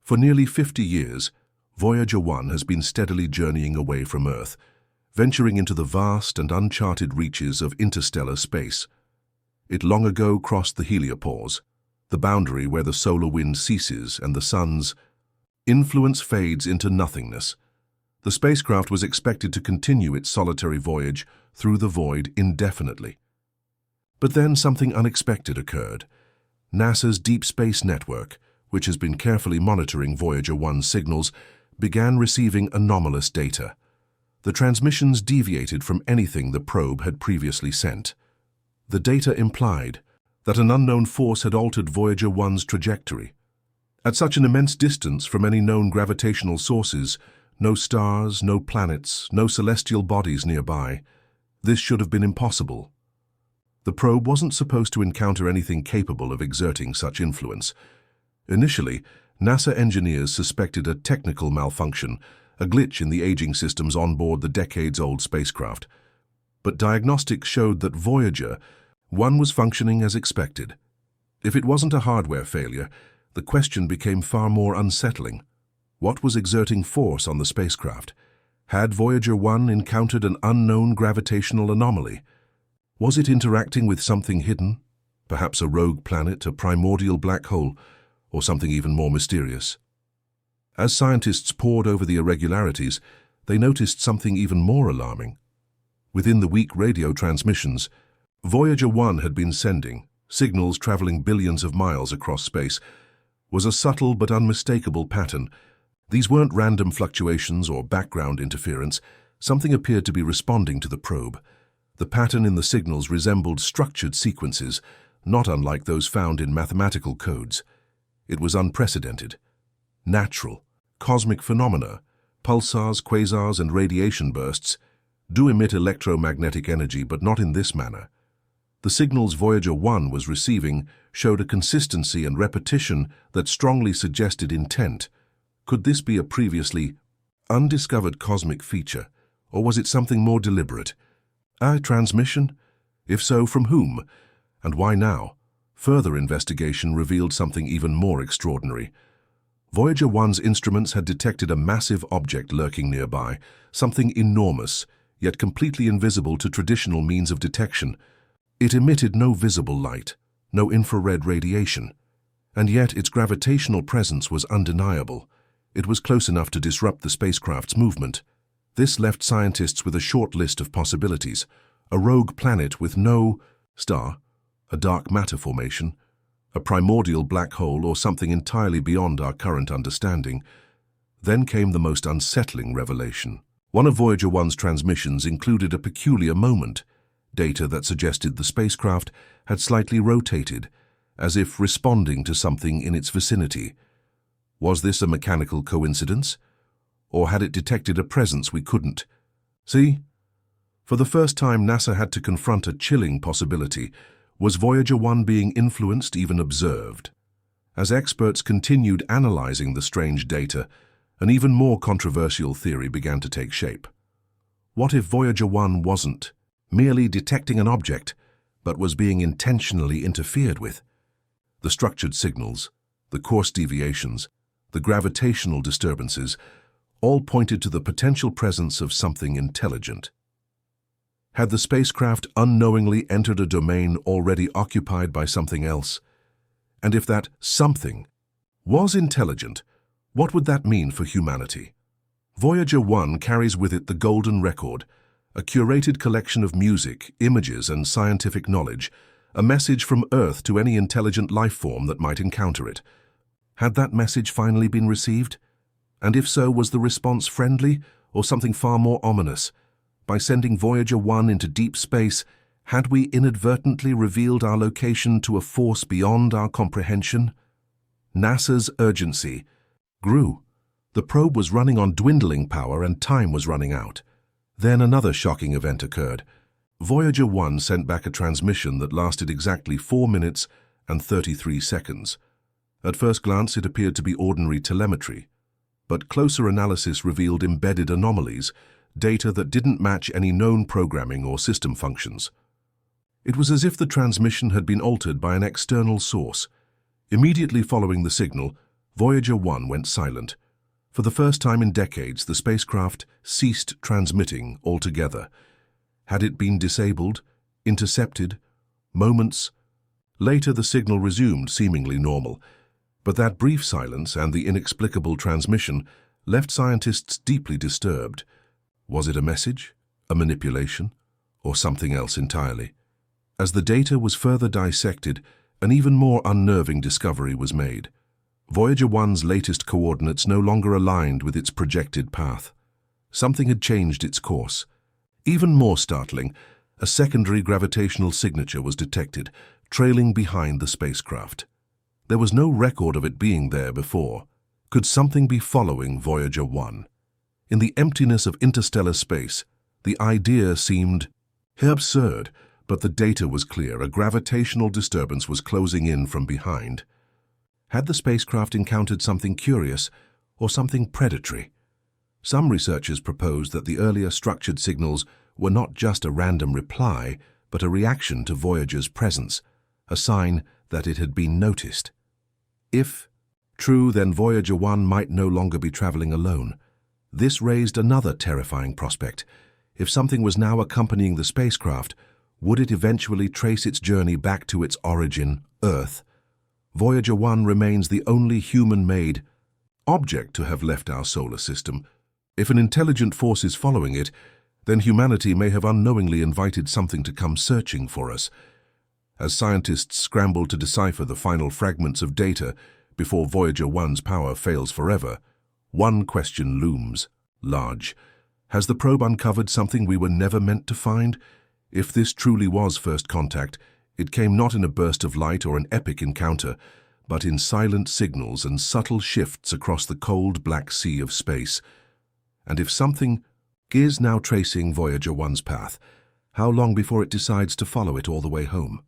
For nearly 50 years, Voyager 1 has been steadily journeying away from Earth, venturing into the vast and uncharted reaches of interstellar space. It long ago crossed the heliopause, the boundary where the solar wind ceases and the sun's influence fades into nothingness. The spacecraft was expected to continue its solitary voyage through the void indefinitely. But then something unexpected occurred. NASA's Deep Space Network, which has been carefully monitoring Voyager 1's signals, began receiving anomalous data. The transmissions deviated from anything the probe had previously sent. The data implied that an unknown force had altered Voyager 1's trajectory. At such an immense distance from any known gravitational sources, no stars, no planets, no celestial bodies nearby, this should have been impossible. The probe wasn't supposed to encounter anything capable of exerting such influence. Initially, NASA engineers suspected a technical malfunction, a glitch in the aging systems on board the decades-old spacecraft. But diagnostics showed that Voyager 1 was functioning as expected. If it wasn't a hardware failure, the question became far more unsettling. What was exerting force on the spacecraft? Had Voyager 1 encountered an unknown gravitational anomaly? Was it interacting with something hidden? Perhaps a rogue planet, a primordial black hole, or something even more mysterious? As scientists pored over the irregularities, they noticed something even more alarming. Within the weak radio transmissions, Voyager 1 had been sending, signals traveling billions of miles across space, was a subtle but unmistakable pattern. These weren't random fluctuations or background interference. Something appeared to be responding to the probe. The pattern in the signals resembled structured sequences, not unlike those found in mathematical codes. It was unprecedented. Natural, cosmic phenomena, pulsars, quasars, and radiation bursts, do emit electromagnetic energy, but not in this manner. The signals Voyager 1 was receiving showed a consistency and repetition that strongly suggested intent. Could this be a previously undiscovered cosmic feature, or was it something more deliberate? A transmission? If so, from whom? And why now? Further investigation revealed something even more extraordinary. Voyager 1's instruments had detected a massive object lurking nearby, something enormous, yet completely invisible to traditional means of detection. It emitted no visible light, no infrared radiation, and yet its gravitational presence was undeniable. It was close enough to disrupt the spacecraft's movement. This left scientists with a short list of possibilities: a rogue planet with no star, a dark matter formation, a primordial black hole, or something entirely beyond our current understanding. Then came the most unsettling revelation. One of Voyager 1's transmissions included a peculiar moment, data that suggested the spacecraft had slightly rotated, as if responding to something in its vicinity. Was this a mechanical coincidence? Or had it detected a presence we couldn't see? For the first time, NASA had to confront a chilling possibility. Was Voyager 1 being influenced, even observed? As experts continued analyzing the strange data, an even more controversial theory began to take shape. What if Voyager 1 wasn't merely detecting an object, but was being intentionally interfered with? The structured signals, the course deviations, the gravitational disturbances, all pointed to the potential presence of something intelligent. Had the spacecraft unknowingly entered a domain already occupied by something else? And if that something was intelligent, what would that mean for humanity? Voyager 1 carries with it the Golden Record, a curated collection of music, images, and scientific knowledge, a message from Earth to any intelligent life form that might encounter it. Had that message finally been received? And if so, was the response friendly or something far more ominous? By sending Voyager 1 into deep space, had we inadvertently revealed our location to a force beyond our comprehension? NASA's urgency grew. The probe was running on dwindling power and time was running out. Then another shocking event occurred. Voyager 1 sent back a transmission that lasted exactly 4 minutes and 33 seconds. At first glance, it appeared to be ordinary telemetry, but closer analysis revealed embedded anomalies, data that didn't match any known programming or system functions. It was as if the transmission had been altered by an external source. Immediately following the signal, Voyager 1 went silent. For the first time in decades, the spacecraft ceased transmitting altogether. Had it been disabled, intercepted? Moments later, the signal resumed, seemingly normal. But that brief silence and the inexplicable transmission left scientists deeply disturbed. Was it a message, a manipulation, or something else entirely? As the data was further dissected, an even more unnerving discovery was made. Voyager 1's latest coordinates no longer aligned with its projected path. Something had changed its course. Even more startling, a secondary gravitational signature was detected, trailing behind the spacecraft. There was no record of it being there before. Could something be following Voyager 1? In the emptiness of interstellar space, the idea seemed absurd, but the data was clear. A gravitational disturbance was closing in from behind. Had the spacecraft encountered something curious or something predatory? Some researchers proposed that the earlier structured signals were not just a random reply, but a reaction to Voyager's presence, a sign that it had been noticed. If true, then Voyager 1 might no longer be traveling alone. This raised another terrifying prospect. If something was now accompanying the spacecraft, would it eventually trace its journey back to its origin, Earth? Voyager 1 remains the only human-made object to have left our solar system. If an intelligent force is following it, then humanity may have unknowingly invited something to come searching for us. As scientists scramble to decipher the final fragments of data before Voyager 1's power fails forever, one question looms large. Has the probe uncovered something we were never meant to find? If this truly was first contact, it came not in a burst of light or an epic encounter, but in silent signals and subtle shifts across the cold black sea of space. And if something is now tracing Voyager 1's path, how long before it decides to follow it all the way home?